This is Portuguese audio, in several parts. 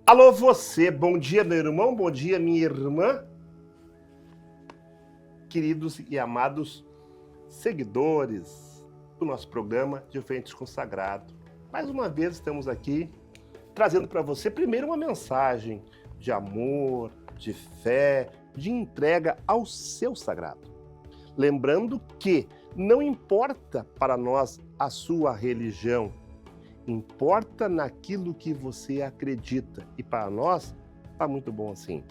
Alô você, bom dia meu irmão, bom dia minha irmã, queridos e amados seguidores do nosso programa De Frente com o Sagrado. Mais uma vez estamos aqui trazendo para você primeiro uma mensagem de amor, de fé, de entrega ao seu sagrado. Lembrando que não importa para nós a sua religião, importa naquilo que você acredita. E para nós, está muito bom assim.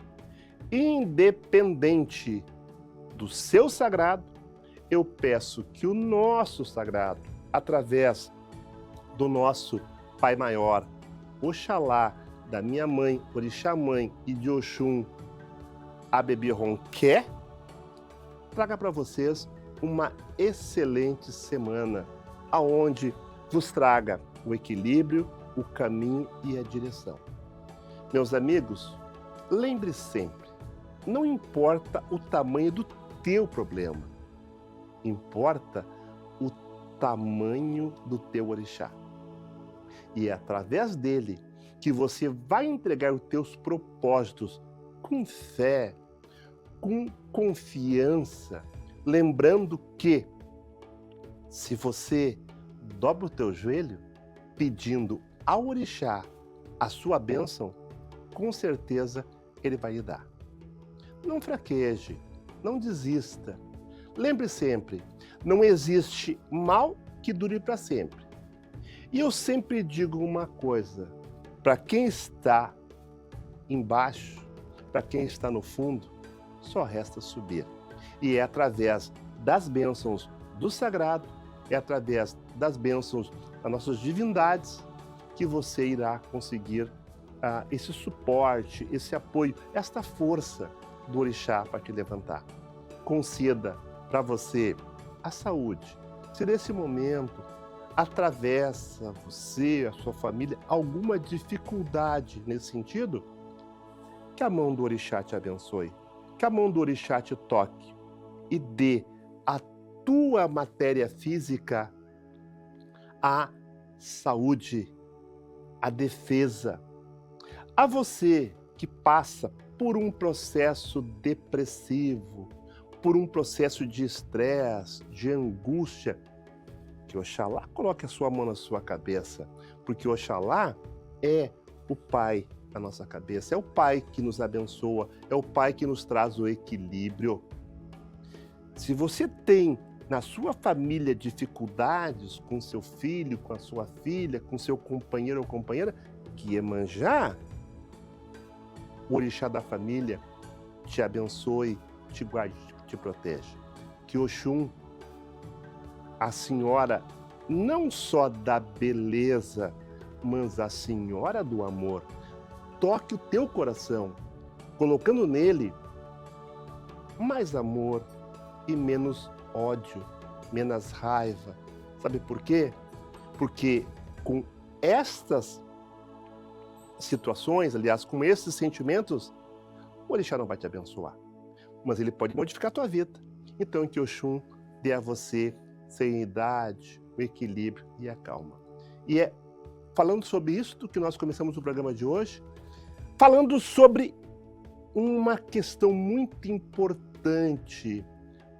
Independente do seu sagrado, eu peço que o nosso sagrado, através do nosso Pai Maior, Oxalá, da minha mãe, Orixá Mãe e de Oxum, a Bebê Ronqué, traga para vocês uma excelente semana, aonde vos traga o equilíbrio, o caminho e a direção. Meus amigos, lembre sempre, não importa o tamanho do teu problema, importa o tamanho do teu orixá. E é através dele que você vai entregar os teus propósitos com fé, com confiança, lembrando que se você dobra o teu joelho, pedindo ao orixá a sua bênção, com certeza ele vai lhe dar. Não fraqueje, não desista. Lembre sempre, não existe mal que dure para sempre. E eu sempre digo uma coisa, para quem está embaixo, para quem está no fundo, só resta subir. E é através das bênçãos do sagrado, é através das bênçãos das nossas divindades que você irá conseguir esse suporte, esse apoio, esta força do orixá para te levantar. Conceda para você a saúde. Se nesse momento atravessa você, a sua família, alguma dificuldade nesse sentido, que a mão do orixá te abençoe, que a mão do orixá te toque e dê a tua matéria física a saúde, a defesa. A você que passa por um processo depressivo, por um processo de estresse, de angústia, que Oxalá coloque a sua mão na sua cabeça, porque Oxalá é o Pai da nossa cabeça, é o Pai que nos abençoa, é o Pai que nos traz o equilíbrio. Se você tem na sua família dificuldades com seu filho, com a sua filha, com seu companheiro ou companheira, que Iemanjá, o orixá da família, te abençoe, te guarde, te protege. Que Oxum, a senhora não só da beleza, mas a senhora do amor, toque o teu coração, colocando nele mais amor e menos ódio, menos raiva. Sabe por quê? Porque com estas situações, aliás, com esses sentimentos, o orixá não vai te abençoar, mas ele pode modificar a tua vida. Então que Oxum dê a você serenidade, o equilíbrio e a calma. E é falando sobre isso que nós começamos o programa de hoje, falando sobre uma questão muito importante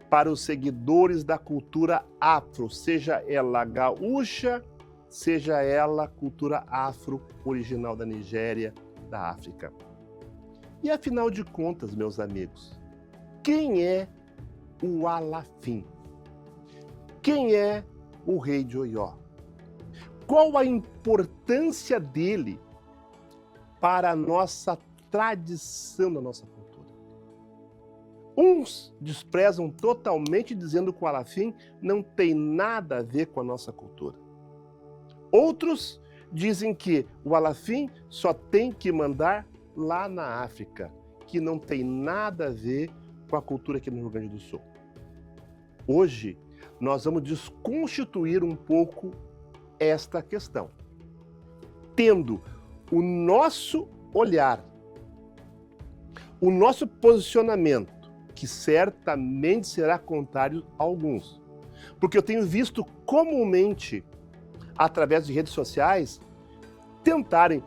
para os seguidores da cultura afro, seja ela gaúcha, seja ela cultura afro original da Nigéria, da África. E afinal de contas, meus amigos, quem é o Alafim? Quem é o rei de Oió? Qual a importância dele para a nossa tradição, da nossa cultura? Uns desprezam totalmente, dizendo que o Alafim não tem nada a ver com a nossa cultura. Outros dizem que o Alafim só tem que mandar lá na África, que não tem nada a ver com a cultura aqui no Rio Grande do Sul. Hoje, nós vamos desconstituir um pouco esta questão, tendo o nosso olhar, o nosso posicionamento, que certamente será contrário a alguns. Porque eu tenho visto comumente, através de redes sociais, tentarem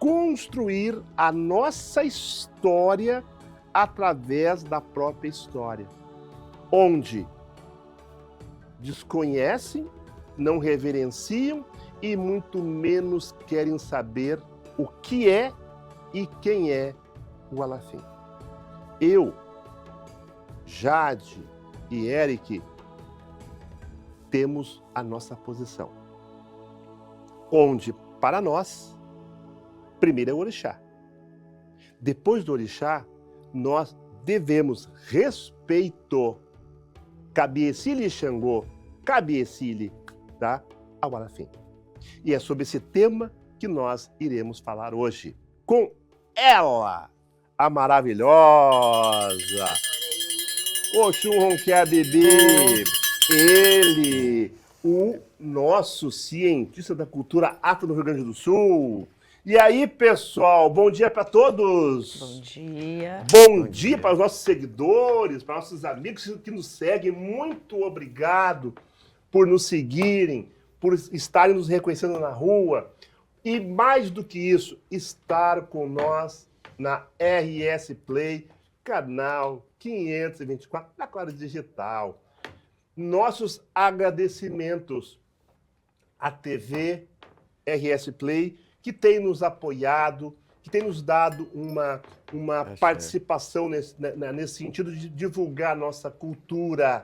construir a nossa história através da própria história, onde desconhecem, não reverenciam e muito menos querem saber o que é e quem é o Alafim. Eu, Jade e Eric temos a nossa posição, onde, para nós, primeiro é o orixá. Depois do orixá, nós devemos respeito. Cabiecile Xangô, Cabiecile, tá? Ao Alafim. E é sobre esse tema que nós iremos falar hoje com ela, a maravilhosa Oxum Ronquer Bibi. Ele, o nosso cientista da cultura afro no Rio Grande do Sul. E aí, pessoal, bom dia para todos. Bom dia. Bom dia para os nossos seguidores, para nossos amigos que nos seguem. Muito obrigado por nos seguirem, por estarem nos reconhecendo na rua. E mais do que isso, estar com nós na RS Play, canal 524, da Claro Digital. Nossos agradecimentos à TV RS Play, que tem nos apoiado, que tem nos dado uma participação nesse sentido de divulgar nossa cultura.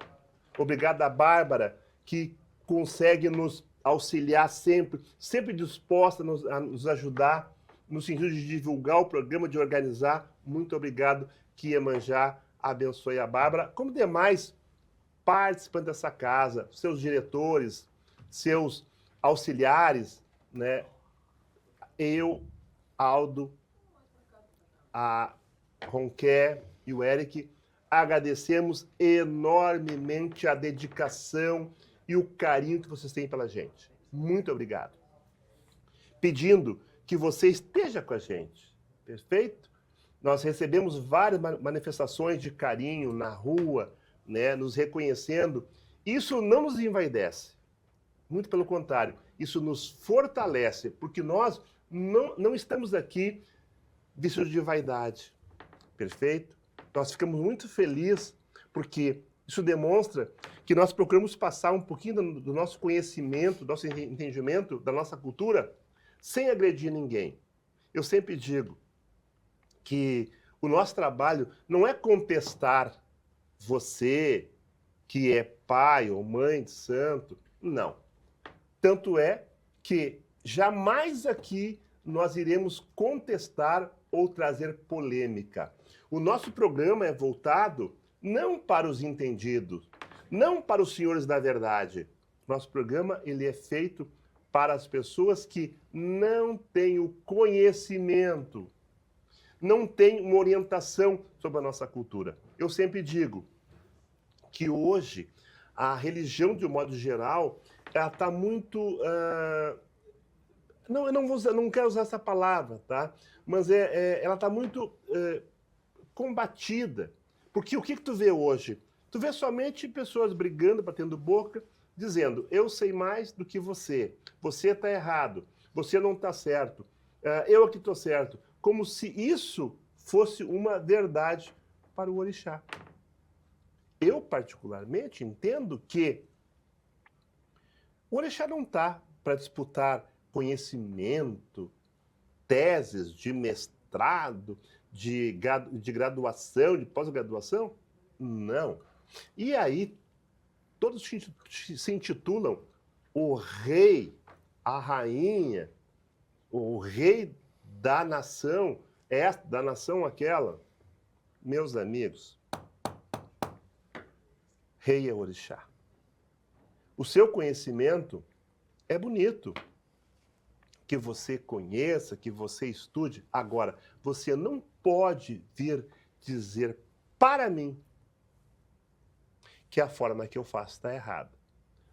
Obrigado a Bárbara, que consegue nos auxiliar sempre disposta a nos ajudar no sentido de divulgar o programa, de organizar. Muito obrigado, que Iemanjá abençoe a Bárbara, como demais participantes dessa casa, seus diretores, seus auxiliares, né? Eu, Aldo, a Ronquer e o Eric, agradecemos enormemente a dedicação e o carinho que vocês têm pela gente. Muito obrigado. Pedindo que você esteja com a gente, perfeito? Nós recebemos várias manifestações de carinho na rua, né, nos reconhecendo. Isso não nos envaidece, muito pelo contrário, isso nos fortalece, porque nós não estamos aqui vestidos de vaidade, perfeito? Nós ficamos muito felizes porque isso demonstra que nós procuramos passar um pouquinho do nosso conhecimento, do nosso entendimento, da nossa cultura, sem agredir ninguém. Eu sempre digo que o nosso trabalho não é contestar você, que é pai ou mãe de santo, não. Tanto é que jamais aqui nós iremos contestar ou trazer polêmica. O nosso programa é voltado não para os entendidos, não para os senhores da verdade. Nosso programa ele é feito para as pessoas que não têm o conhecimento, não têm uma orientação sobre a nossa cultura. Eu sempre digo que hoje a religião, de um modo geral, ela está muito... eu não quero usar essa palavra, tá? Mas ela está muito combatida. Porque o que tu vê hoje? Tu vê somente pessoas brigando, batendo boca, dizendo, eu sei mais do que você está errado, você não está certo, eu aqui estou certo. Como se isso fosse uma verdade para o orixá. Eu, particularmente, entendo que o orixá não está para disputar conhecimento, teses de mestrado, de graduação, de pós-graduação. Não. E aí, todos se intitulam o rei, a rainha, o rei da nação, da nação aquela. Meus amigos, rei é orixá. O seu conhecimento é bonito. Que você conheça, que você estude. Agora, você não pode vir dizer para mim que a forma que eu faço está errada.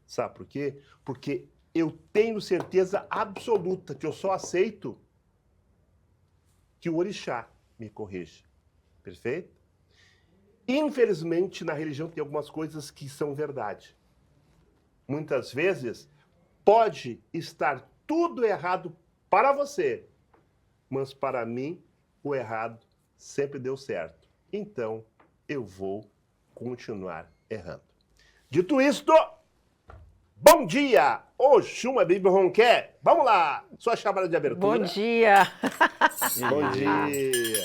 Sabe por quê? Porque eu tenho certeza absoluta que eu só aceito que o orixá me corrija. Perfeito? Infelizmente, na religião tem algumas coisas que são verdade. Muitas vezes, pode estar tudo errado para você, mas para mim o errado sempre deu certo. Então eu vou continuar errando. Dito isto, bom dia! Oxuma Bibi Ronquer. Vamos lá! Sua chamada de abertura. Bom dia! Bom dia!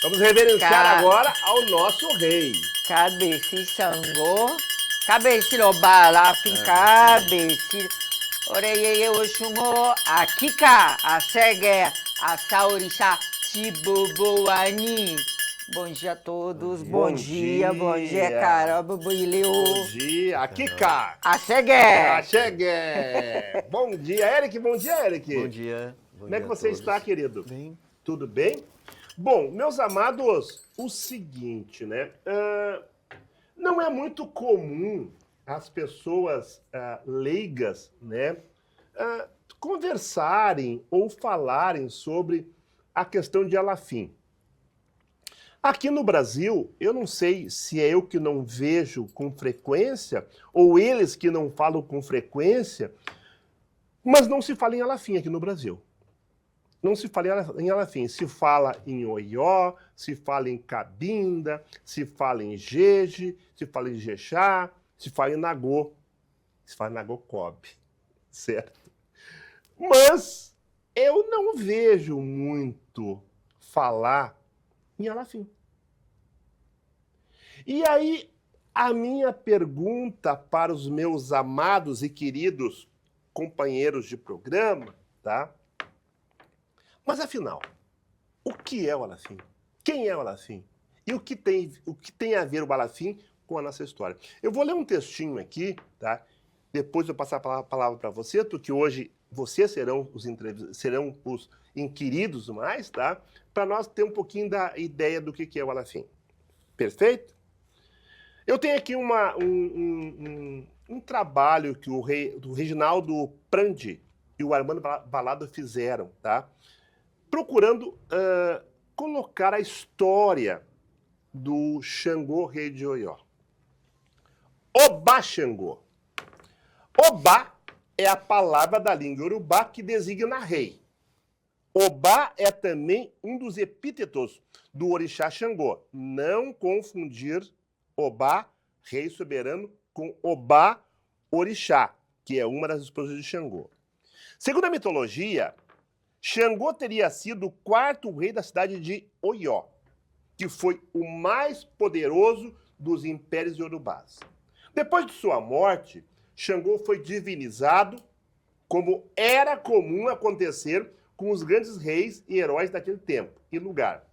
Vamos reverenciar agora ao nosso rei. Cabeci Xangô, Cabeci Lobala, Cabeci, Oreyeye Oxumô, Akika, Asegue, Asaorixá, Tibubuani. Bom dia a todos, bom dia, caramba, Buileu. Bom dia, Akika. Asegue. Asegue. Bom dia, Eric, bom dia, Eric. Bom dia. Como é que você está, querido? Bem. Tudo bem? Bom, meus amados, o seguinte, né? Não é muito comum as pessoas leigas, né, conversarem ou falarem sobre a questão de Alafim. Aqui no Brasil, eu não sei se é eu que não vejo com frequência ou eles que não falam com frequência, mas não se fala em Alafim aqui no Brasil. Não se fala em Alafim, se fala em Oió, se fala em Cabinda, se fala em Jeje, se fala em Jexá, se fala em Nagô, se fala em Nagocobe, certo? Mas eu não vejo muito falar em Alafim. E aí, a minha pergunta para os meus amados e queridos companheiros de programa, tá? Mas afinal, o que é o Alafim? Quem é o Alafim? E o que tem a ver o Alafim com a nossa história? Eu vou ler um textinho aqui, tá? Depois eu passar a palavra para você, porque hoje vocês serão os inquiridos mais, tá? Para nós ter um pouquinho da ideia do que é o Alafim. Perfeito? Eu tenho aqui um trabalho que do Reginaldo Prandi e o Armando Balado fizeram, tá? Procurando colocar a história do Xangô, rei de Oió. Obá Xangô. Obá é a palavra da língua iorubá que designa rei. Obá é também um dos epítetos do orixá Xangô. Não confundir Obá, rei soberano, com Obá, orixá, que é uma das esposas de Xangô. Segundo a mitologia, Xangô teria sido o quarto rei da cidade de Oió, que foi o mais poderoso dos impérios iorubás. Depois de sua morte, Xangô foi divinizado, como era comum acontecer com os grandes reis e heróis daquele tempo e lugar.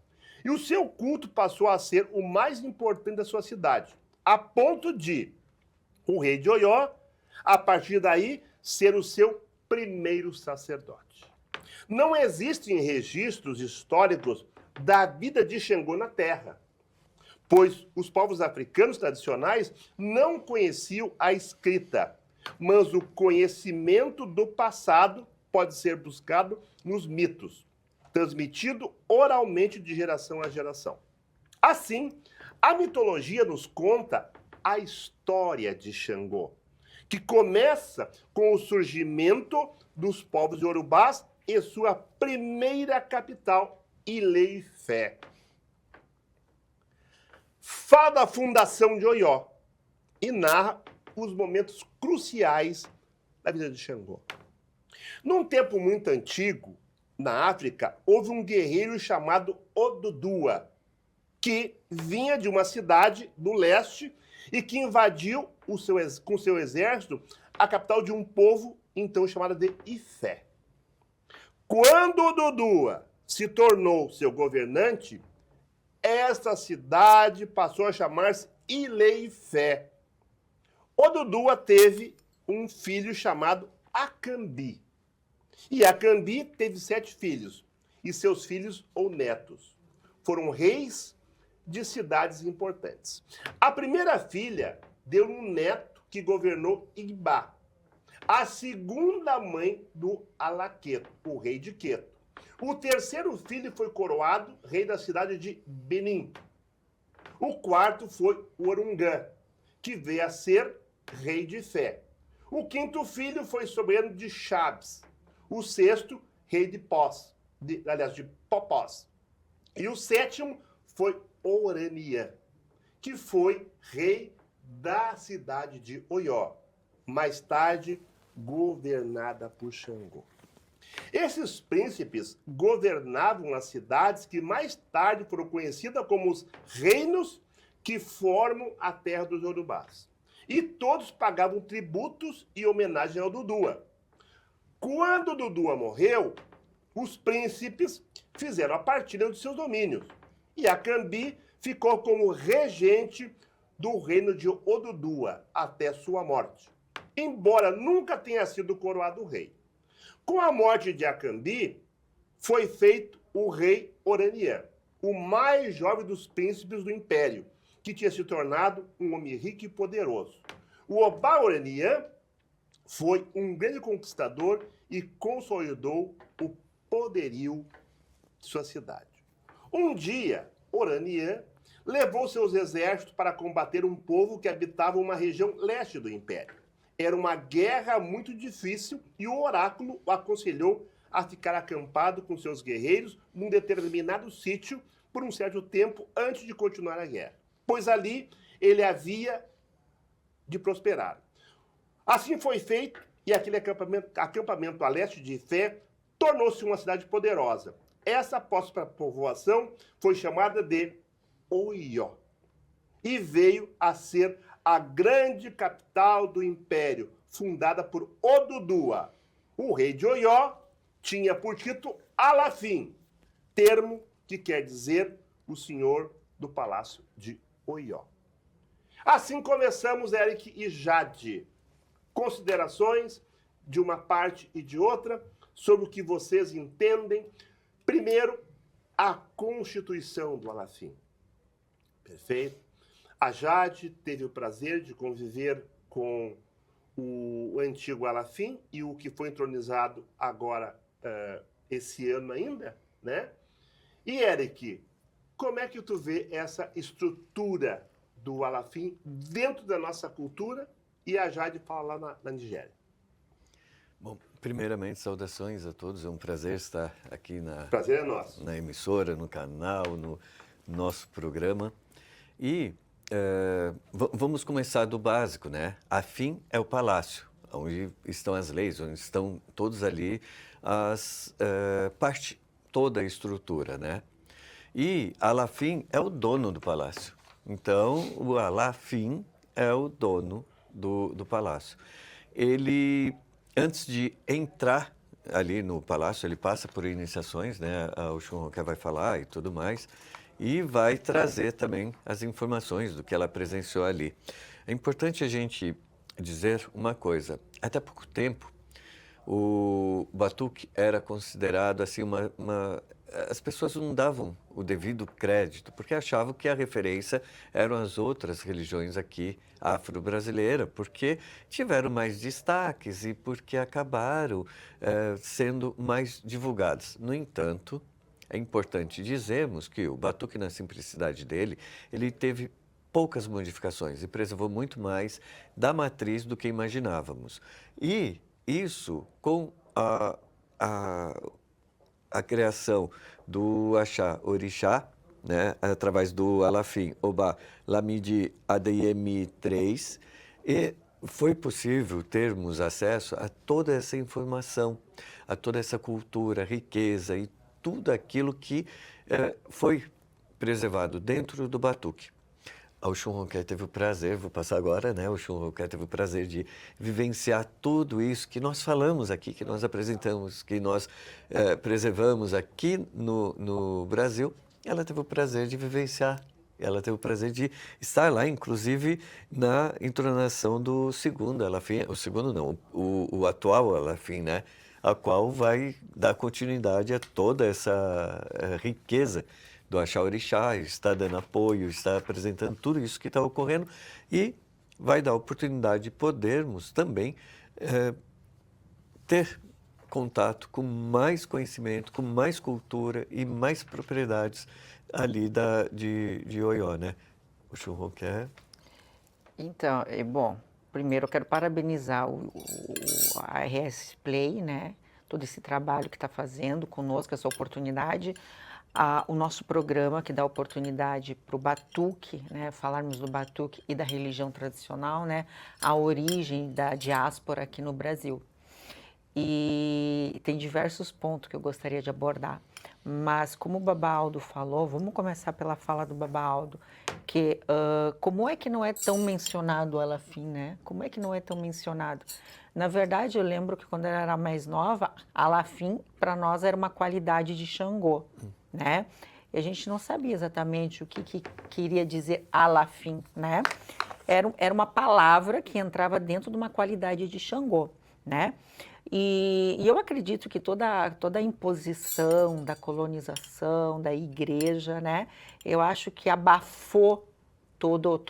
E o seu culto passou a ser o mais importante da sua cidade, a ponto de o rei de Oió, a partir daí, ser o seu primeiro sacerdote. Não existem registros históricos da vida de Xangô na Terra, pois os povos africanos tradicionais não conheciam a escrita, mas o conhecimento do passado pode ser buscado nos mitos, transmitido oralmente de geração a geração. Assim, a mitologia nos conta a história de Xangô, que começa com o surgimento dos povos iorubás e sua primeira capital, Ilé-Ifé. Fala da fundação de Oió e narra os momentos cruciais da vida de Xangô. Num tempo muito antigo, na África, houve um guerreiro chamado Odudua, que vinha de uma cidade do leste e que invadiu com seu exército a capital de um povo então chamado de Ifé. Quando Odudua se tornou seu governante, esta cidade passou a chamar-se Ilé-Ifé. Odudua teve um filho chamado Acambi. E Acambi teve 7 filhos, e seus filhos ou netos foram reis de cidades importantes. A primeira filha deu um neto que governou Igbá, a segunda mãe do Alaqueto, o rei de Queto. O terceiro filho foi coroado rei da cidade de Benim. O quarto foi Orungã, que veio a ser rei de Fé. O quinto filho foi soberano de Chabes. O sexto, rei de Pós. de Popós. E o sétimo foi Oraniã, que foi rei da cidade de Oió, mais tarde governada por Xangô. Esses príncipes governavam as cidades que mais tarde foram conhecidas como os reinos que formam a terra dos Yorubás. E todos pagavam tributos e homenagem ao Dudua. Quando Dudua morreu, os príncipes fizeram a partilha dos seus domínios. E Acambi ficou como regente do reino de Odudua até sua morte, embora nunca tenha sido coroado rei. Com a morte de Acambi, foi feito o rei Oraniã, o mais jovem dos príncipes do império, que tinha se tornado um homem rico e poderoso. O Obá Oraniã foi um grande conquistador e consolidou o poderio de sua cidade. Um dia, Oraniã levou seus exércitos para combater um povo que habitava uma região leste do império. Era uma guerra muito difícil e o oráculo o aconselhou a ficar acampado com seus guerreiros num determinado sítio por um certo tempo antes de continuar a guerra, pois ali ele havia de prosperar. Assim foi feito e aquele acampamento a leste de Ifé tornou-se uma cidade poderosa. Essa povoação foi chamada de Oió e veio a ser a grande capital do império, fundada por Odudua. O rei de Oió tinha por título Alafim, termo que quer dizer o senhor do palácio de Oió. Assim começamos, Eric e Jade. Considerações de uma parte e de outra sobre o que vocês entendem. Primeiro, a Constituição do Alafim. Perfeito? A Jade teve o prazer de conviver com o antigo Alafim e o que foi entronizado agora, esse ano ainda, né? E, Eric, como é que tu vê essa estrutura do Alafim dentro da nossa cultura? E a Jade fala lá na Nigéria. Bom, primeiramente, saudações a todos. É um prazer estar aqui Prazer é nosso. Na emissora, no canal, no nosso programa. E vamos começar do básico, né? Afim é o palácio, onde estão as leis, onde estão todos ali, toda a estrutura, né? E Alafim é o dono do palácio. Então, o Alafim é o dono do palácio. Ele, antes de entrar ali no palácio, ele passa por iniciações, né? O Xunroké vai falar e tudo mais, e vai trazer também as informações do que ela presenciou ali. É importante a gente dizer uma coisa. Até pouco tempo, o batuque era considerado assim as pessoas não davam o devido crédito, porque achavam que a referência eram as outras religiões aqui afro-brasileiras, porque tiveram mais destaques e porque acabaram sendo mais divulgadas. No entanto, é importante dizermos que o batuque, na simplicidade dele, ele teve poucas modificações e preservou muito mais da matriz do que imaginávamos. E isso com a criação do Axá Orixá, né, através do Alafim Obá Lamidi Adeyemi 3, e foi possível termos acesso a toda essa informação, a toda essa cultura, riqueza e tudo aquilo que foi preservado dentro do batuque. O Xunroké teve o prazer, vou passar agora, né? O Xunroké teve o prazer de vivenciar tudo isso que nós falamos aqui, que nós apresentamos, que nós preservamos aqui no Brasil. Ela teve o prazer de vivenciar, ela teve o prazer de estar lá, inclusive na entonação do segundo Alafim, o segundo não, o atual Alafim, né? A qual vai dar continuidade a toda essa riqueza do Axá Orixá, está dando apoio, está apresentando tudo isso que está ocorrendo e vai dar oportunidade de podermos também ter contato com mais conhecimento, com mais cultura e mais propriedades ali de Oió, né? O Xunroké. Então, bom, primeiro eu quero parabenizar a RS Play, né? todo esse trabalho que está fazendo conosco, essa oportunidade. O nosso programa que dá oportunidade para o batuque, né, falarmos do batuque e da religião tradicional, né, a origem da diáspora aqui no Brasil. E tem diversos pontos que eu gostaria de abordar, mas como o Baba Aldo falou, vamos começar pela fala do Baba Aldo, que como é que não é tão mencionado o Alafim, né? Como é que não é tão mencionado? Na verdade, eu lembro que quando eu era mais nova, Alafim para nós era uma qualidade de Xangô, né? E a gente não sabia exatamente o que queria dizer Alafim, né? Era uma palavra que entrava dentro de uma qualidade de Xangô, né? E eu acredito que toda a imposição da colonização, da igreja, né? Eu acho que abafou todo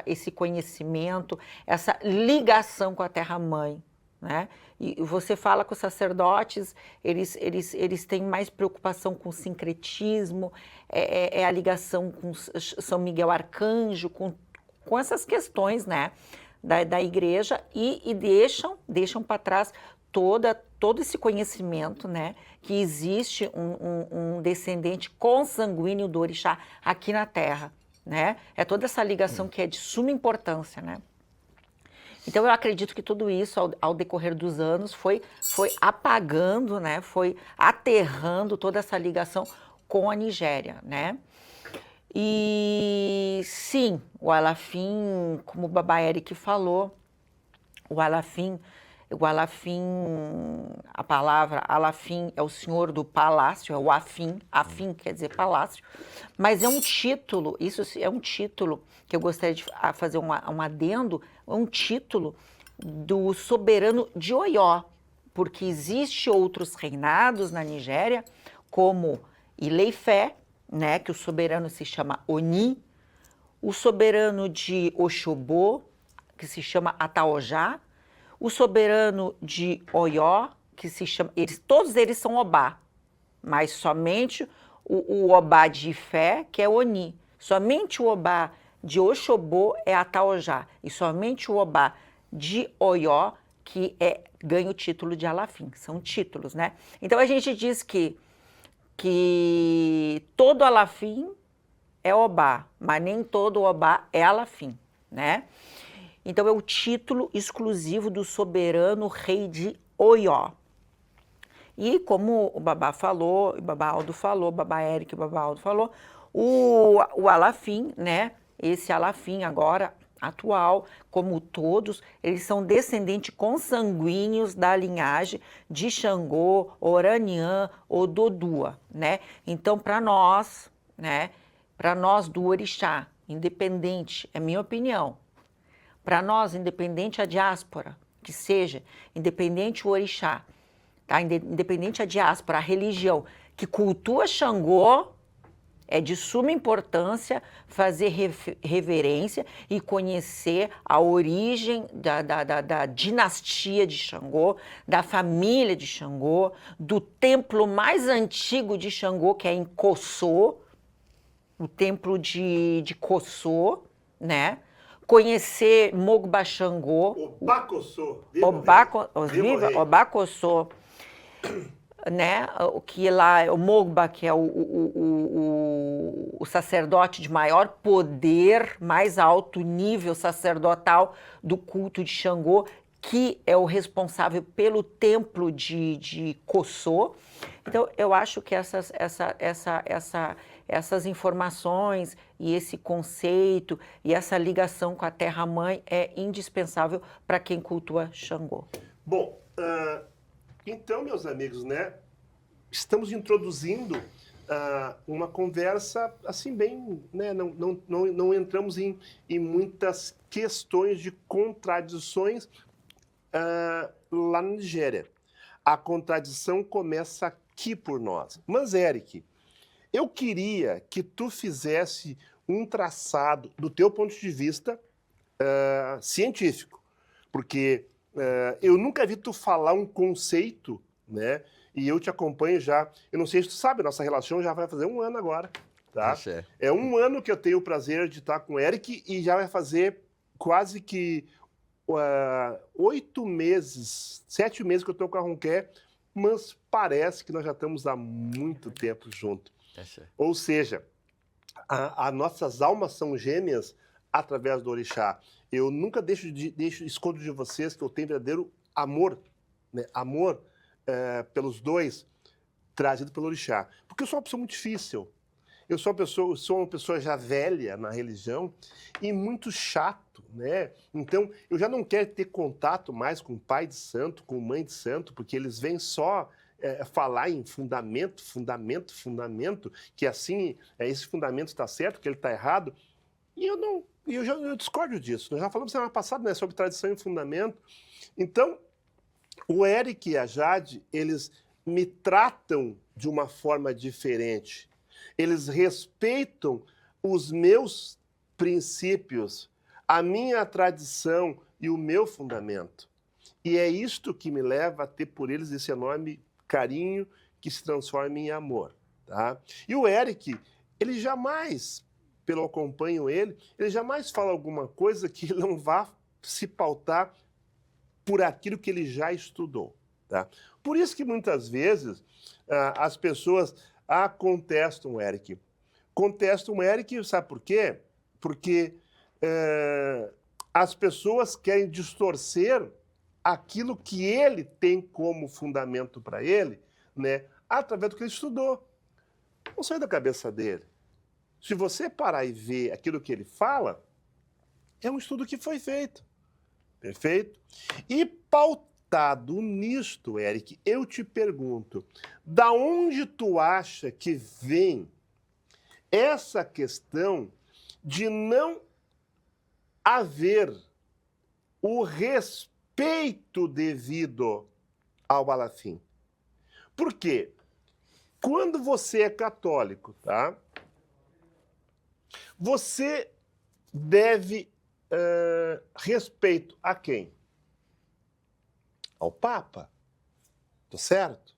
esse conhecimento, essa ligação com a terra-mãe, né? E você fala com os sacerdotes, eles têm mais preocupação com o sincretismo, é a ligação com São Miguel Arcanjo, com essas questões, né? Da igreja e deixam para trás todo esse conhecimento, né, que existe um descendente consanguíneo do orixá aqui na Terra, né? É toda essa ligação que é de suma importância, né? Então eu acredito que tudo isso, ao decorrer dos anos, foi apagando, né, foi aterrando toda essa ligação com a Nigéria, né? E sim, o Alafim, como o Baba Eric falou, o Alafim, a palavra Alafim é o senhor do palácio, é o Afim quer dizer palácio, mas é um título, isso é um título que eu gostaria de fazer um adendo, é um título do soberano de Oió, porque existe outros reinados na Nigéria, como Ilé-Ifé, né, que o soberano se chama Oni, o soberano de Oxobô, que se chama Ataojá, o soberano de Oió, que se chama... todos eles são Obá, mas somente o Obá de Ifé, que é Oni. Somente o Obá de Oxobô é Ataojá. E somente o Obá de Oió que ganha o título de Alafim. São títulos, né? Então a gente diz que todo Alafim é Obá, mas nem todo Obá é Alafim, né? Então, é o título exclusivo do soberano rei de Oió. E como o Baba falou, o Baba Aldo falou, o Baba Eric e o Baba Aldo falou, o Alafim, né? Esse Alafim agora, atual, como todos, eles são descendentes consanguíneos da linhagem de Xangô, Oraniã, Ododua, né? Então, para nós, né? Para nós do orixá, independente, é minha opinião, para nós, independente a diáspora, que seja, independente o orixá, tá? Independente a diáspora, a religião que cultua Xangô, é de suma importância fazer reverência e conhecer a origem da dinastia de Xangô, da família de Xangô, do templo mais antigo de Xangô, que é em Kossô, o templo de Kossô, né? Conhecer Mogba Xangô. Obacossô. Obacossô, né? O que lá, o Mogba, que é o sacerdote de maior poder, mais alto nível sacerdotal do culto de Xangô, que é o responsável pelo templo de Kossô. Então, eu acho que essas informações e esse conceito e essa ligação com a terra-mãe é indispensável para quem cultua Xangô. Bom, então, meus amigos, né, estamos introduzindo uma conversa assim bem, né, não entramos em muitas questões de contradições lá na Nigéria. A contradição começa aqui por nós. Mas, Eric, eu queria que tu fizesse um traçado do teu ponto de vista científico, porque eu nunca vi tu falar um conceito, né? E eu te acompanho já. Eu não sei se tu sabe, nossa relação já vai fazer 1 ano agora, tá? É 1 ano que eu tenho o prazer de estar com o Eric e já vai fazer quase que 8 meses, 7 meses que eu estou com a Ronquer mas parece que nós já estamos há muito tempo juntos. Ou seja, as nossas almas são gêmeas através do orixá. Eu nunca escondo de vocês que eu tenho verdadeiro amor, né? Amor pelos dois, trazido pelo orixá. Porque eu sou uma pessoa muito difícil. Eu sou uma pessoa já velha na religião e muito chato, né? Então, eu já não quero ter contato mais com pai de santo, com mãe de santo, porque eles vêm só falar em fundamento, que assim, esse fundamento está certo, que ele está errado. E eu discordo disso. Nós já falamos semana passada, né, sobre tradição e fundamento. Então, o Eric e a Jade, eles me tratam de uma forma diferente. Eles respeitam os meus princípios, a minha tradição e o meu fundamento. E é isto que me leva a ter por eles esse enorme carinho que se transforma em amor. Tá? E o Eric, ele jamais, pelo acompanho ele jamais fala alguma coisa que ele não vá se pautar por aquilo que ele já estudou. Tá? Por isso que muitas vezes as pessoas contestam o Eric. Contestam o Eric, sabe por quê? Porque as pessoas querem distorcer aquilo que ele tem como fundamento para ele, né, através do que ele estudou. Não sai da cabeça dele. Se você parar e ver aquilo que ele fala, é um estudo que foi feito. Perfeito? E pautado nisto, Eric, eu te pergunto, da onde tu acha que vem essa questão de não haver o respeito devido ao Balafim? Por quê? Quando você é católico, tá? Você deve respeito a quem? Ao Papa. Tá certo?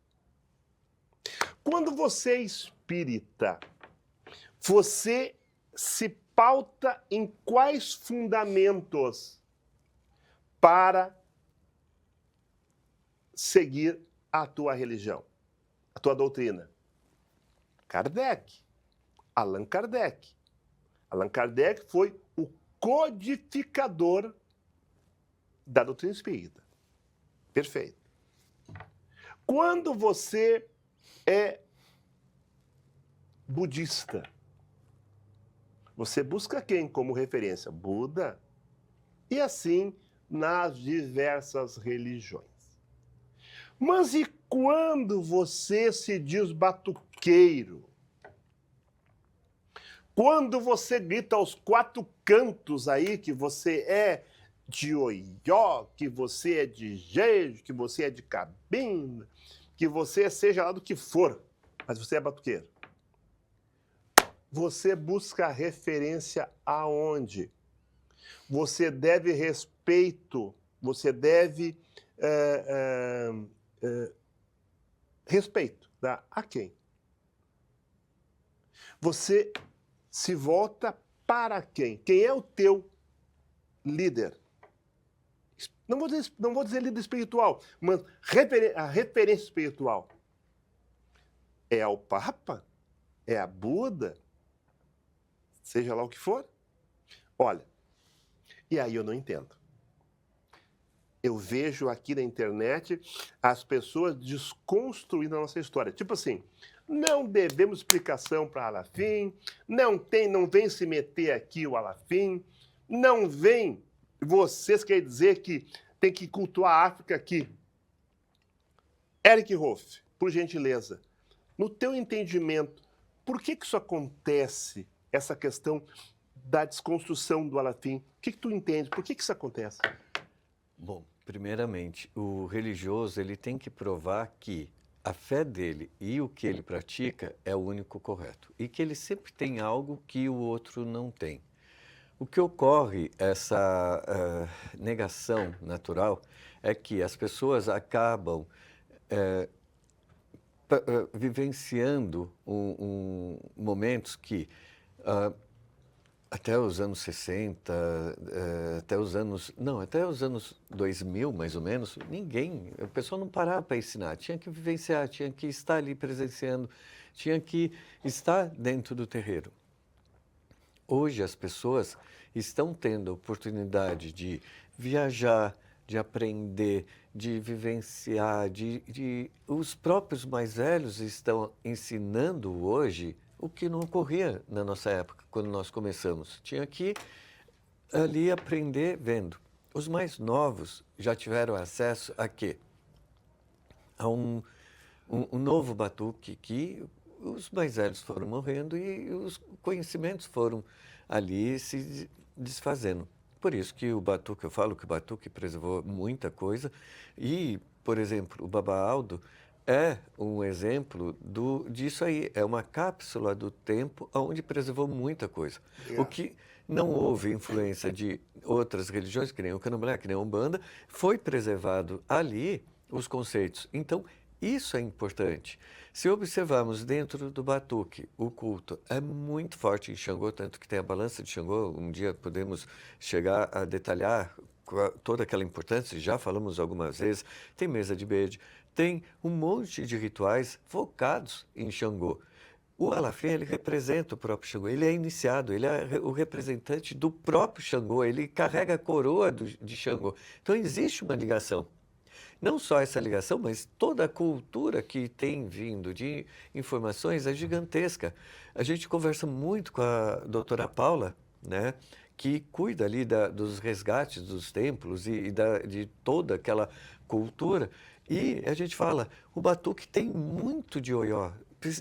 Quando você é espírita, você se pauta em quais fundamentos para seguir a tua religião, a tua doutrina? Kardec. Allan Kardec. Allan Kardec foi o codificador da doutrina espírita. Perfeito. Quando você é budista, você busca quem como referência? Buda. E assim nas diversas religiões. Mas e quando você se diz batuqueiro? Quando você grita aos quatro cantos aí que você é de Oió, que você é de Jeju, que você é de Cabinda, que você seja lá do que for, mas você é batuqueiro. Você busca referência aonde? Você deve respeito, você deve respeito, tá? A quem? Você se volta para quem? Quem é o teu líder? Não vou dizer líder espiritual, mas a referência espiritual. É ao Papa? É a Buda? Seja lá o que for? Olha, e aí eu não entendo. Eu vejo aqui na internet as pessoas desconstruindo a nossa história. Tipo assim, não devemos explicação para Alafim, não vem se meter aqui o Alafim, não vem, vocês querem dizer que tem que cultuar a África aqui. Eric Hoff, por gentileza, no teu entendimento, por que isso acontece, essa questão da desconstrução do Alafim? O que tu entende? Por que isso acontece? Bom, primeiramente, o religioso ele tem que provar que a fé dele e o que ele pratica é o único correto e que ele sempre tem algo que o outro não tem. O que ocorre, essa negação natural, é que as pessoas acabam vivenciando momentos que até os anos 60, até os anos 2000, mais ou menos, o pessoal não parava para ensinar, tinha que vivenciar, tinha que estar ali presenciando, tinha que estar dentro do terreiro. Hoje as pessoas estão tendo a oportunidade de viajar, de aprender, de vivenciar, os próprios mais velhos estão ensinando hoje o que não ocorria na nossa época, quando nós começamos. Tinha que ali aprender vendo. Os mais novos já tiveram acesso a quê? A um novo batuque que os mais velhos foram morrendo e os conhecimentos foram ali se desfazendo. Por isso que o batuque, eu falo que o batuque preservou muita coisa e, por exemplo, o Baba Aldo é um exemplo disso aí. É uma cápsula do tempo onde preservou muita coisa. O que não houve influência de outras religiões, que nem o Candomblé, que nem a Umbanda, foi preservado ali os conceitos. Então, isso é importante. Se observarmos dentro do batuque, o culto é muito forte em Xangô, tanto que tem a balança de Xangô, um dia podemos chegar a detalhar toda aquela importância, já falamos algumas vezes, tem mesa de bede, tem um monte de rituais focados em Xangô. O Alafim, ele representa o próprio Xangô, ele é iniciado, ele é o representante do próprio Xangô, ele carrega a coroa de Xangô. Então, existe uma ligação. Não só essa ligação, mas toda a cultura que tem vindo de informações é gigantesca. A gente conversa muito com a doutora Paula, né, que cuida ali dos resgates dos templos de toda aquela cultura. E a gente fala, o batuque tem muito de Oió.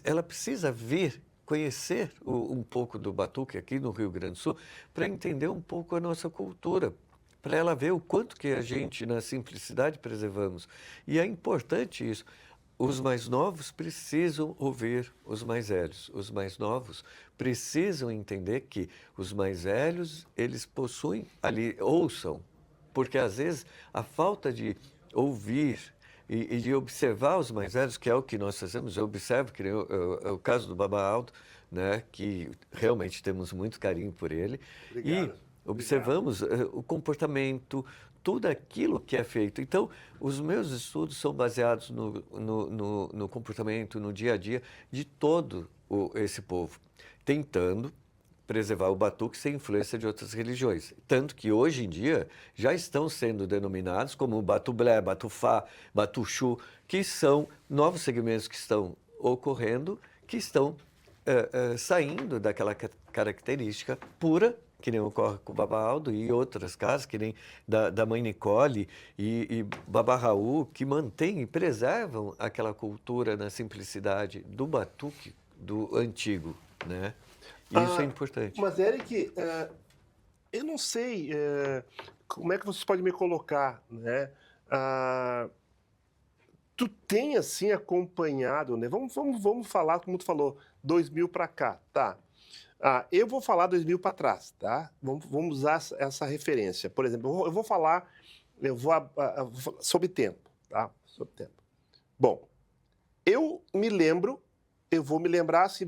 Ela precisa vir conhecer um pouco do batuque aqui no Rio Grande do Sul para entender um pouco a nossa cultura, para ela ver o quanto que a gente, na simplicidade, preservamos. E é importante isso. Os mais novos precisam ouvir os mais velhos. Os mais novos precisam entender que os mais velhos, eles possuem ali, ouçam. Porque, às vezes, a falta de ouvir e de observar os mais velhos, que é o que nós fazemos, eu observo, que é o caso do Baba Aldo, né, que realmente temos muito carinho por ele. Obrigado. E observamos o comportamento, tudo aquilo que é feito. Então, os meus estudos são baseados no comportamento, no dia a dia de todo esse povo, tentando preservar o batuque sem influência de outras religiões. Tanto que hoje em dia já estão sendo denominados como batublé, batufá, batuchu, que são novos segmentos que estão ocorrendo, que estão saindo daquela característica pura, que nem ocorre com o Baba Aldo e outras casas, que nem da Mãe Nicole e Baba Raul, que mantêm e preservam aquela cultura na simplicidade do batuque do antigo, né? Isso é importante. Mas, Eric, eu não sei como é que vocês podem me colocar, né? Tu tem, assim, acompanhado, né? Vamos falar, como tu falou, 2000 para cá, tá? Eu vou falar 2000 para trás, tá? Vamos usar essa referência. Por exemplo, eu vou falar sobre tempo, tá? Sobre tempo. Bom, eu vou me lembrar assim,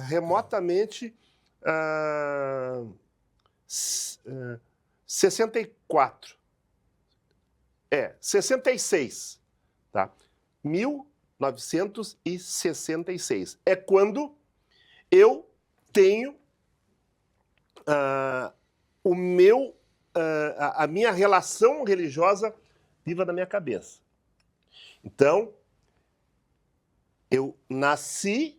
remotamente 64. 66, tá? 1966. É quando eu tenho a minha relação religiosa viva na minha cabeça. Então, eu nasci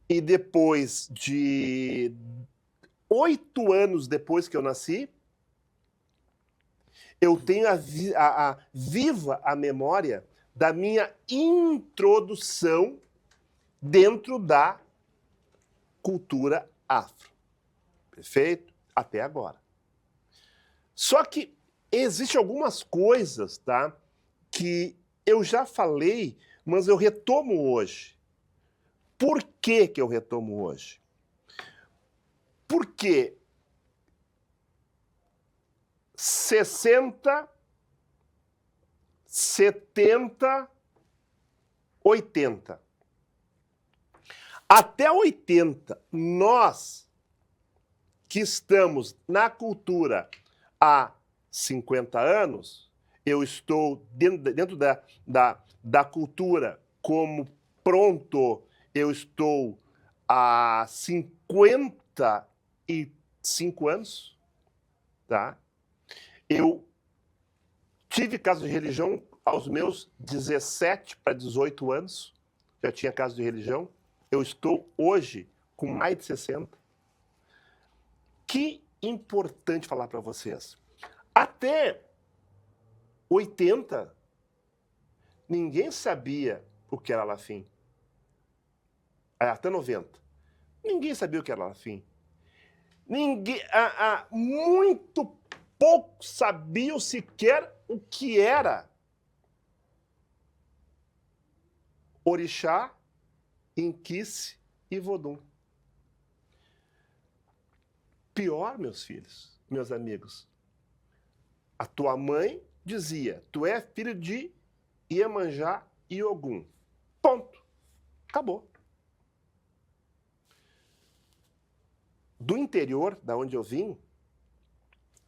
e depois de 8 anos depois que eu nasci, eu tenho viva a memória da minha introdução dentro da cultura afro. Perfeito? Até agora. Só que existem algumas coisas, tá, que eu já falei, mas eu retomo hoje. Por que eu retomo hoje? Porque 60, 70, 80. Até 80, nós que estamos na cultura há 50 anos, eu estou dentro da cultura como pronto, eu estou há 55 anos, tá? Eu tive caso de religião aos meus 17 para 18 anos, já tinha caso de religião. Eu estou hoje com mais de 60. Que importante falar para vocês. Até 80, ninguém sabia o que era Alafim. Até 90. Ninguém sabia o que era Alafim. Muito poucos sabiam sequer o que era Orixá, Inquice e Vodum. Pior, meus filhos, meus amigos, a tua mãe dizia, tu é filho de Iemanjá e Ogum. Ponto. Acabou. Do interior, da onde eu vim,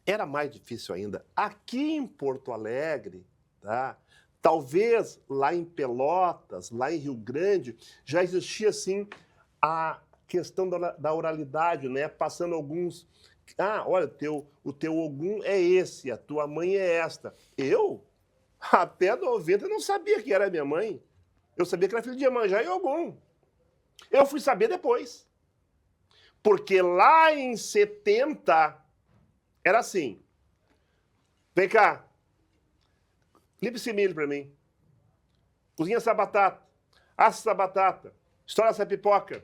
era mais difícil ainda. Aqui em Porto Alegre, tá? Talvez lá em Pelotas, lá em Rio Grande, já existia, assim, a questão da oralidade, né? Passando alguns... Ah, olha, o teu Ogum é esse, a tua mãe é esta. Eu, até 90, não sabia que era minha mãe. Eu sabia que era filho de Iemanjá e Ogum. Eu fui saber depois. Porque lá em 70, era assim. Vem cá. Limpa esse milho para mim. Cozinha essa batata. Assa essa batata. Estoura essa pipoca.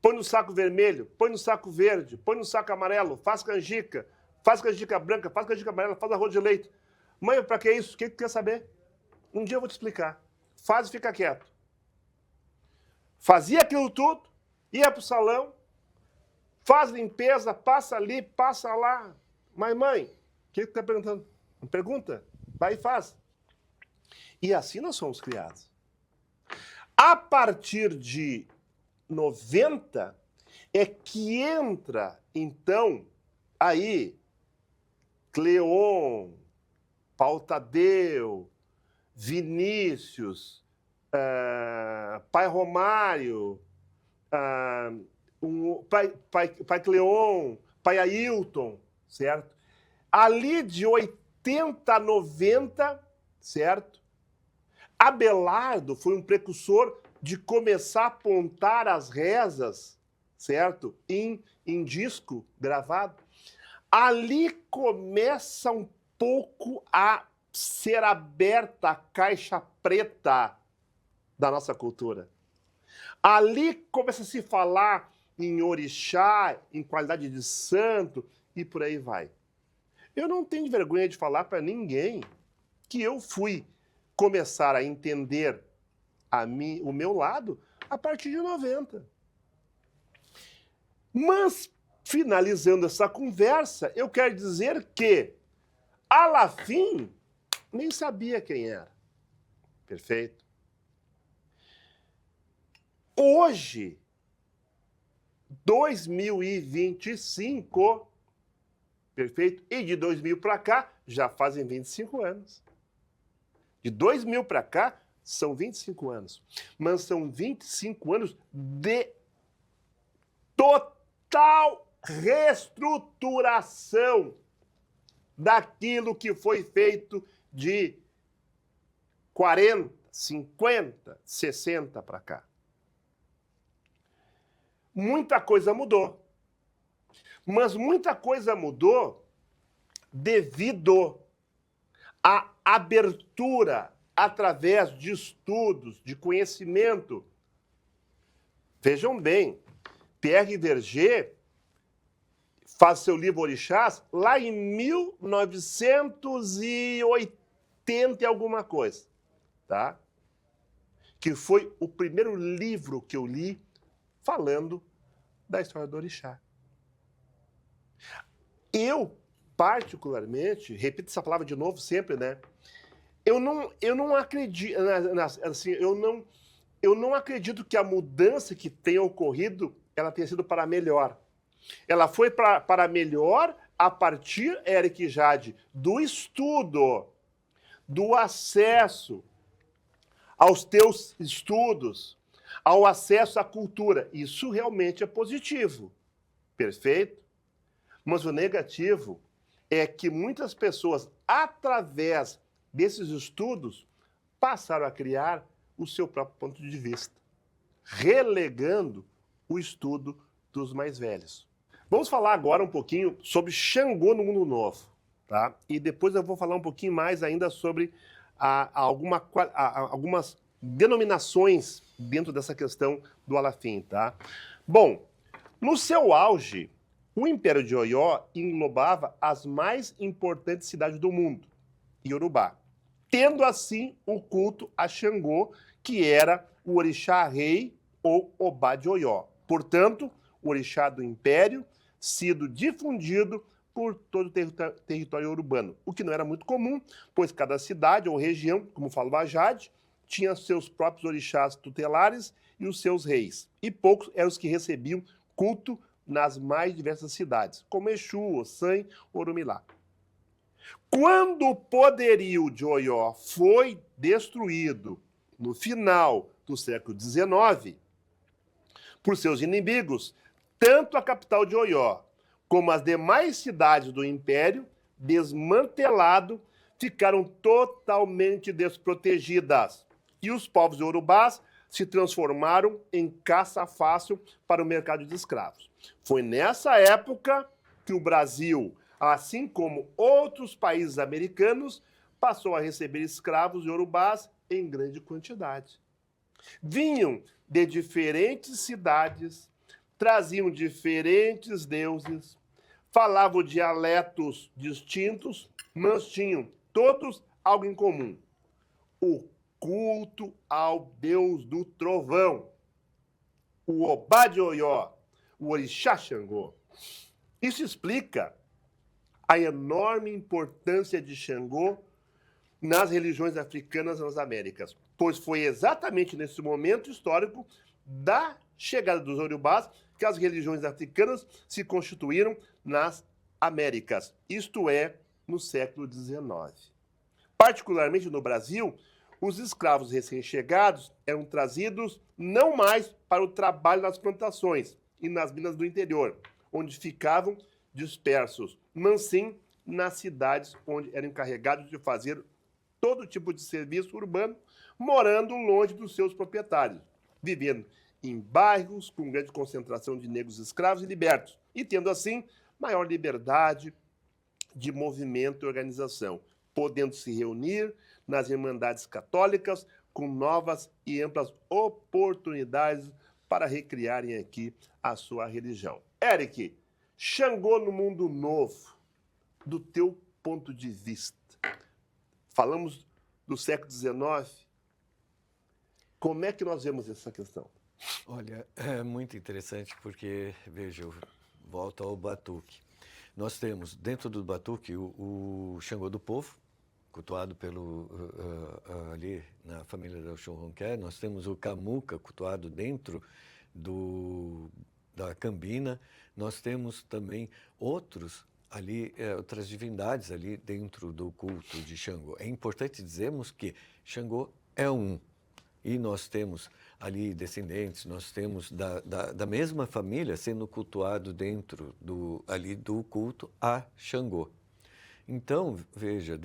Põe no saco vermelho. Põe no saco verde. Põe no saco amarelo. Faz canjica. Faz canjica branca. Faz canjica amarela. Faz arroz de leite. Mãe, para que isso? O que tu quer saber? Um dia eu vou te explicar. Faz e fica quieto. Fazia aquilo tudo. Ia pro salão. Faz limpeza. Passa ali. Passa lá. Mas, mãe, o que tu tá perguntando? Não pergunta. Vai e faz. E assim nós somos criados. A partir de 90 é que entra, então, aí, Cleon, Pautadeu, Vinícius, Pai Romário, Pai Cleon, Pai Ailton, certo? Ali de 80 a 90, certo? Abelardo foi um precursor de começar a apontar as rezas, certo? Em disco gravado. Ali começa um pouco a ser aberta a caixa preta da nossa cultura. Ali começa a se falar em orixá, em qualidade de santo e por aí vai. Eu não tenho vergonha de falar para ninguém que eu fui começar a entender o meu lado a partir de 90. Mas, finalizando essa conversa, eu quero dizer que Alafim nem sabia quem era. Perfeito? Hoje, 2025, perfeito? E de 2000 para cá, já fazem 25 anos. De 2000 para cá, são 25 anos. Mas são 25 anos de total reestruturação daquilo que foi feito de 40, 50, 60 para cá. Muita coisa mudou. Mas muita coisa mudou devido à abertura através de estudos, de conhecimento. Vejam bem, Pierre Verger faz seu livro Orixás lá em 1980 e alguma coisa, tá? Que foi o primeiro livro que eu li falando da história do Orixá. Eu, particularmente, repito essa palavra de novo sempre, né? Eu não acredito, assim, eu não acredito que a mudança que tenha ocorrido, ela tenha sido para melhor. Ela foi para melhor a partir, Eric e Jade, do estudo, do acesso aos teus estudos, ao acesso à cultura. Isso realmente é positivo, perfeito? Mas o negativo é que muitas pessoas, através desses estudos, passaram a criar o seu próprio ponto de vista, relegando o estudo dos mais velhos. Vamos falar agora um pouquinho sobre Xangô no Mundo Novo, tá? E depois eu vou falar um pouquinho mais ainda sobre algumas denominações dentro dessa questão do Alafim, tá? Bom, no seu auge, o Império de Oió englobava as mais importantes cidades do mundo, Iorubá, tendo assim o culto a Xangô, que era o orixá-rei ou Obá de Oió. Portanto, o orixá do Império, sido difundido por todo o território urbano, o que não era muito comum, pois cada cidade ou região, como falava a Jade, tinha seus próprios orixás tutelares e os seus reis, e poucos eram os que recebiam culto nas mais diversas cidades, como Exu, Ossan, Orumilá. Quando o poderio de Oió foi destruído no final do século XIX por seus inimigos, tanto a capital de Oió como as demais cidades do Império, desmantelado, ficaram totalmente desprotegidas. E os povos iorubás se transformaram em caça fácil para o mercado de escravos. Foi nessa época que o Brasil, assim como outros países americanos, passou a receber escravos iorubás em grande quantidade. Vinham de diferentes cidades, traziam diferentes deuses, falavam dialetos distintos, mas tinham todos algo em comum: o culto ao Deus do Trovão, o Obá de Oió, o orixá Xangô. Isso explica a enorme importância de Xangô nas religiões africanas nas Américas, pois foi exatamente nesse momento histórico da chegada dos Iorubás que as religiões africanas se constituíram nas Américas, isto é, no século XIX. Particularmente no Brasil, os escravos recém-chegados eram trazidos não mais para o trabalho nas plantações e nas minas do interior, onde ficavam dispersos, mas sim nas cidades onde eram encarregados de fazer todo tipo de serviço urbano, morando longe dos seus proprietários, vivendo em bairros com grande concentração de negros escravos e libertos, e tendo assim maior liberdade de movimento e organização, podendo se reunir nas irmandades católicas com novas e amplas oportunidades para recriarem aqui a sua religião. Eric, Xangô no Mundo Novo, do teu ponto de vista, falamos do século XIX, como é que nós vemos essa questão? Olha, é muito interessante porque, veja, eu volto ao batuque. Nós temos dentro do batuque o Xangô do Povo, cultuado ali na família da Oxum-Ronquer. Nós temos o Camuca, cultuado dentro da Cambina. Nós temos também outras divindades ali dentro do culto de Xangô. É importante dizermos que Xangô é um. E nós temos ali descendentes, nós temos da mesma família sendo cultuado dentro do culto a Xangô. Então, veja,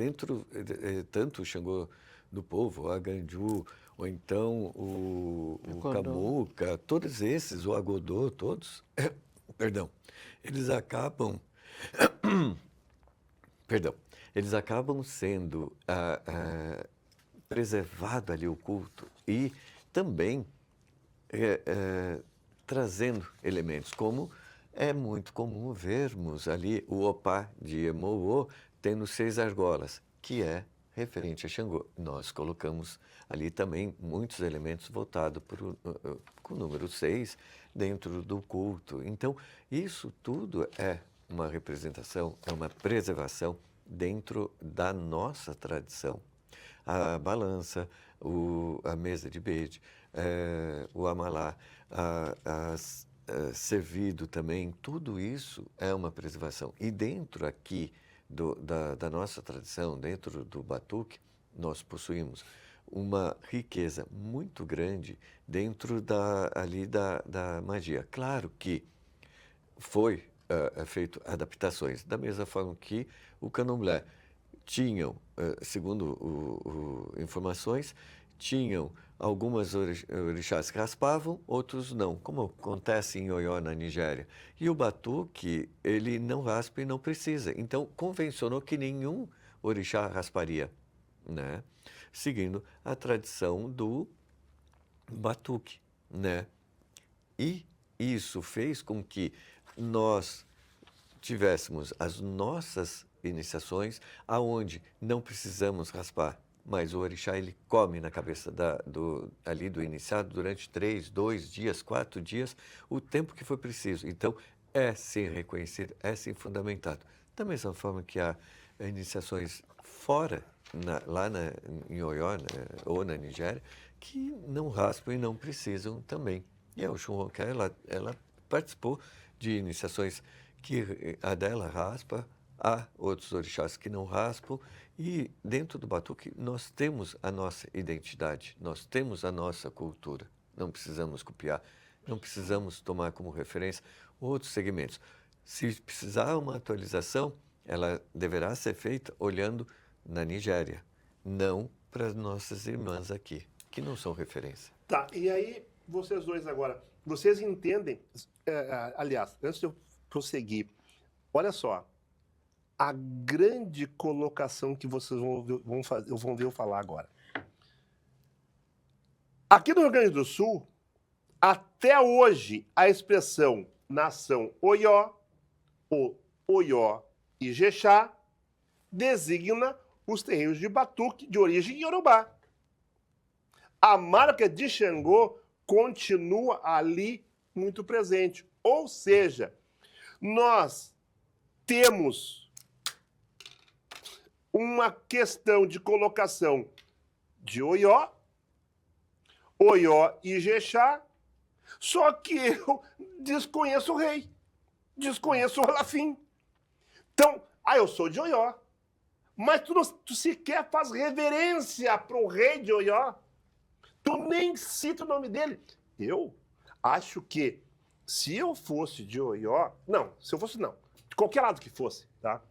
tanto o Xangô do Povo, o Aganju, ou então o Camuca, todos esses, o Agodô, todos, perdão, eles acabam sendo preservado ali o culto e também trazendo elementos, como é muito comum vermos ali o Opá de Emoô tendo 6 argolas, que é referente a Xangô. Nós colocamos ali também muitos elementos voltados com o número 6 dentro do culto. Então, isso tudo é uma representação, é uma preservação dentro da nossa tradição. A balança, a mesa de bede, o amalá, servido também, tudo isso é uma preservação. E dentro aqui da nossa tradição, dentro do batuque, nós possuímos uma riqueza muito grande dentro da magia. Claro que foi feito adaptações, da mesma forma que o candomblé tinham, segundo informações, tinham algumas orixás que raspavam, outros não, como acontece em Oió, na Nigéria. E o batuque, ele não raspa e não precisa. Então, convencionou que nenhum orixá rasparia, né? Seguindo a tradição do batuque, né? E isso fez com que nós tivéssemos as nossas iniciações aonde não precisamos raspar, mas o orixá ele come na cabeça ali do iniciado durante 3, 2 dias, 4 dias, o tempo que for preciso. Então, é sim reconhecido, é sim fundamentado. Da mesma forma que há iniciações fora, em Oió, né, ou na Nigéria, que não raspam e não precisam também. E a Oxum-Ronqué, ela participou de iniciações que a dela raspa, há outros orixás que não raspam, e dentro do batuque nós temos a nossa identidade, nós temos a nossa cultura. Não precisamos copiar, não precisamos tomar como referência outros segmentos. Se precisar uma atualização, ela deverá ser feita olhando na Nigéria, não para as nossas irmãs aqui, que não são referência. Tá, e aí vocês dois agora, vocês entendem, aliás, antes de eu prosseguir, olha só, a grande colocação que vocês vão ver eu falar agora. Aqui no Rio Grande do Sul, até hoje, a expressão nação Oió, ou Oió Ijexá, designa os terreiros de batuque de origem iorubá. A marca de Xangô continua ali muito presente. Ou seja, nós temos uma questão de colocação de Oió, Oió Ijexá, só que eu desconheço o rei, desconheço o Alafim. Então, eu sou de Oió, mas tu sequer faz reverência pro rei de Oió. Tu nem cita o nome dele. Eu acho que se eu fosse de Oió... Não, se eu fosse não. De qualquer lado que fosse, tá?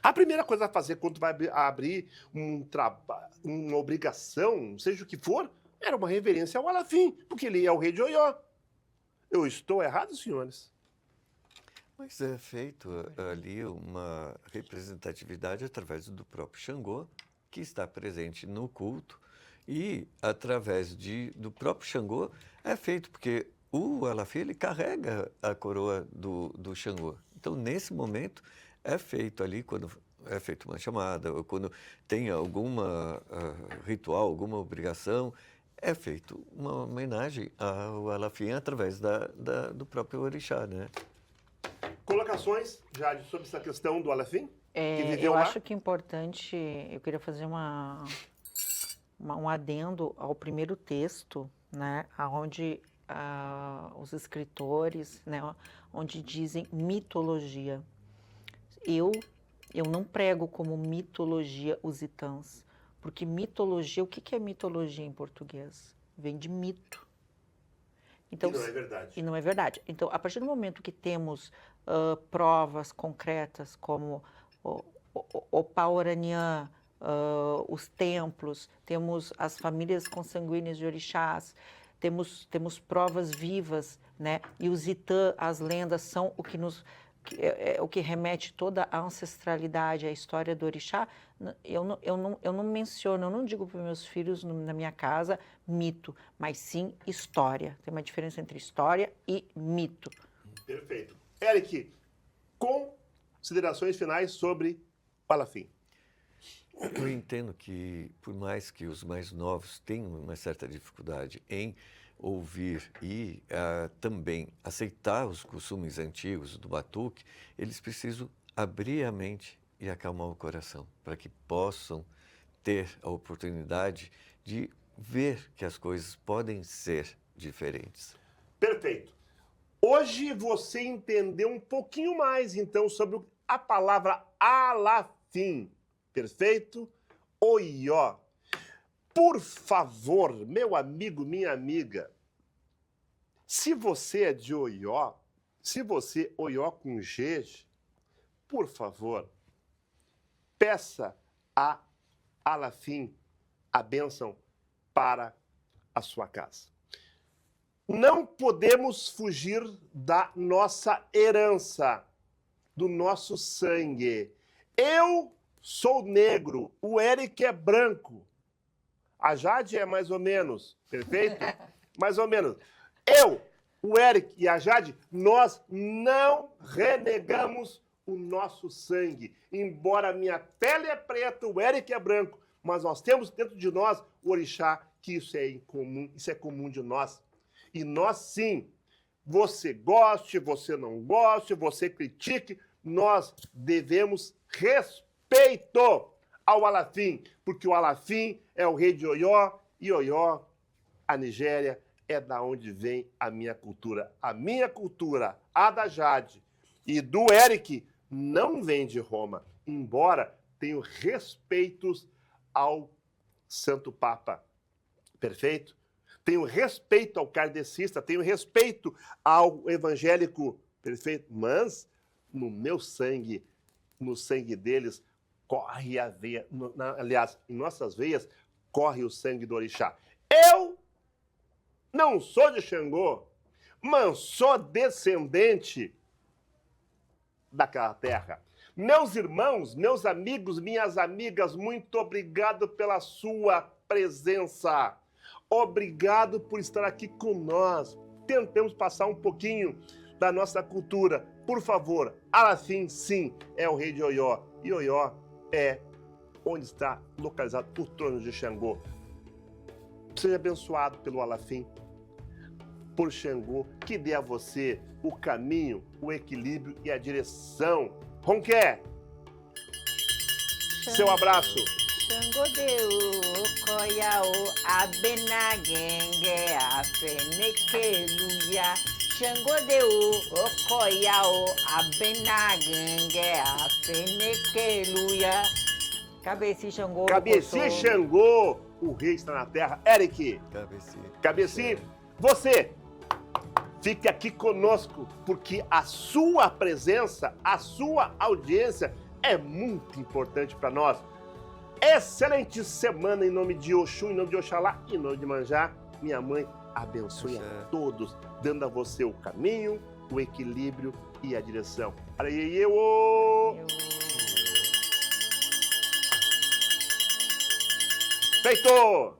A primeira coisa a fazer quando tu vai abrir uma obrigação, seja o que for, era uma reverência ao Alafim, porque ele é o rei de Oió. Eu estou errado, senhores? Mas é feito ali uma representatividade através do próprio Xangô, que está presente no culto, e através do próprio Xangô é feito, porque o Alafim ele carrega a coroa do Xangô. Então, nesse momento, é feito ali, quando é feita uma chamada, ou quando tem alguma ritual, alguma obrigação, é feito uma homenagem ao Alafim através do próprio orixá, né? Colocações, Jade, sobre essa questão do Alafim? Que viveu eu lá? acho que é importante, eu queria fazer um adendo ao primeiro texto, né, onde os escritores, né, onde dizem mitologia. Eu não prego como mitologia os itãs, porque mitologia, o que é mitologia em português? Vem de mito. Então, E não é verdade. E não é verdade. Então, a partir do momento que temos provas concretas como o Pauranian, os templos, temos as famílias consanguíneas de orixás, temos provas vivas, né? E os itã, as lendas, são o que remete toda a ancestralidade, a história do orixá. Eu não menciono, eu não digo para meus filhos na minha casa mito, mas sim história. Tem uma diferença entre história e mito. Perfeito. Eric, considerações finais sobre o Alafim. Eu entendo que, por mais que os mais novos tenham uma certa dificuldade em ouvir e também aceitar os costumes antigos do batuque, eles precisam abrir a mente e acalmar o coração, para que possam ter a oportunidade de ver que as coisas podem ser diferentes. Perfeito. Hoje você entendeu um pouquinho mais, então, sobre a palavra Alafim, perfeito? Oió. Por favor, meu amigo, minha amiga, se você é de Oió, se você Oió com G, por favor, peça a Alafim a bênção para a sua casa. Não podemos fugir da nossa herança, do nosso sangue. Eu sou negro, o Eric é branco, a Jade é mais ou menos, perfeito? Mais ou menos. Eu, o Eric e a Jade, nós não renegamos o nosso sangue. Embora a minha pele é preta, o Eric é branco, mas nós temos dentro de nós o orixá, que isso é incomum, isso é comum de nós. E nós sim, você goste, você não goste, você critique, nós devemos respeito ao Alafim, porque o Alafim é o rei de Oió, e Oió, a Nigéria, é da onde vem a minha cultura. A minha cultura, a da Jade e do Eric, não vem de Roma, embora tenho respeitos ao Santo Papa. Perfeito? Tenho respeito ao kardecista, tenho respeito ao evangélico, perfeito? Mas no meu sangue, no sangue deles, corre a veia, aliás, em nossas veias, corre o sangue do orixá. Eu não sou de Xangô, mas sou descendente daquela terra. Meus irmãos, meus amigos, minhas amigas, muito obrigado pela sua presença. Obrigado por estar aqui com nós. Tentamos passar um pouquinho da nossa cultura. Por favor, Alafim, sim, é o rei de Oió. E Oió é onde está localizado o trono de Xangô. Seja abençoado pelo Alafim, por Xangô, que dê a você o caminho, o equilíbrio e a direção. Ronqué, seu abraço. Xangô deu, Okoiao, Abenagenge, Afenekeluia. Xangô deu, Okoiao, Abenagenge, Afenekeluia. Cabeci Xangô. Cabeci Xangô, o rei está na terra. Eric. Cabeci, você fique aqui conosco, porque a sua presença, a sua audiência é muito importante para nós. Excelente semana em nome de Oxum, em nome de Oxalá, em nome de Manjá. Minha mãe abençoe a todos, dando a você o caminho, o equilíbrio e a direção. Feito!